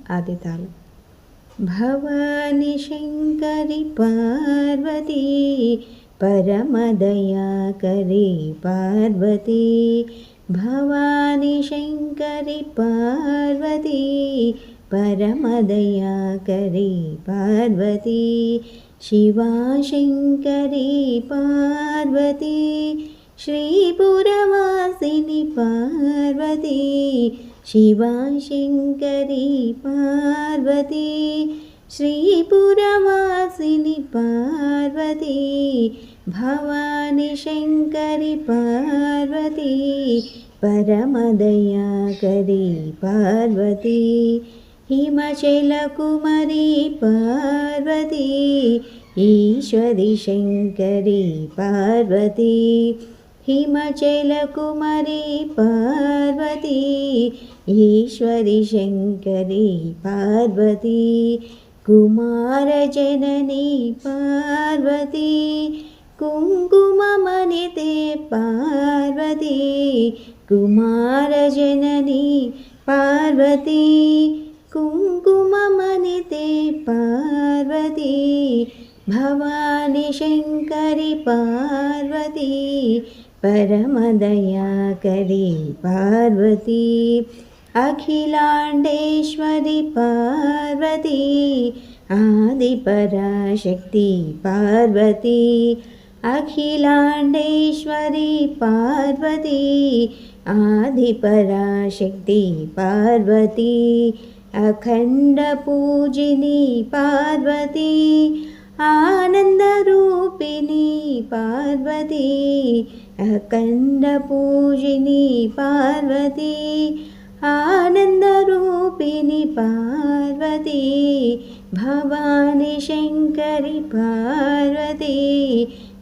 ఆదితాళం. భవాని శంకరి పార్వతీ పరమదయాకరి పార్వతీ. భవాని శంకరి పార్వతీ పరమదయాకరి పార్వతీ. శివా శంకరి పార్వతీ శ్రీపురవాసిని పార్వతీ. శివా శంకరి పార్వతీ శ్రీపురవాసిని పార్వతీ. భవాని శంకరి పార్వతీ పరమదయాకరి పార్వతీ. హిమచల కుమరి పార్వతీ ఈశ్వరి శంకరి పార్వతీ. హిమచల కుమరి పార్వతీ ఈశ్వరి శంకరి పార్వతీ. కుమార జనని పార్వతీ కుంకుమమణితే పార్వతీ. కుమార జనని పార్వతీ కుంకుమమణితే పార్వతీ. భవాని శంకరి పార్వతీ పరమదయాకరి పార్వతీ. అఖిలాండేశ్వరి పార్వతీ ఆదిపరాశక్తి పార్వతీ. అఖిలాండేశ్వరి పార్వతీ ఆదిపరాశక్తి పార్వతీ. అఖండ పూజిని పార్వతీ ఆనందరూపిణి పార్వతీ. అఖండ పూజిని పార్వతీ ఆనందరూపిణి పార్వతీ. భవాని శంకరి పార్వతీ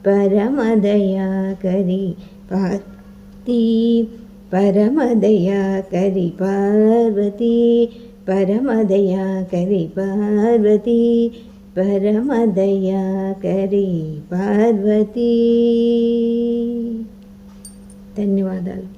పరమదయాకరి పార్వతీ. పరమదయాకరి పార్వతీ పరమదయాకరి పార్వతీ. పరమదయాకరి పార్వతీ. ధన్యవాదాలు.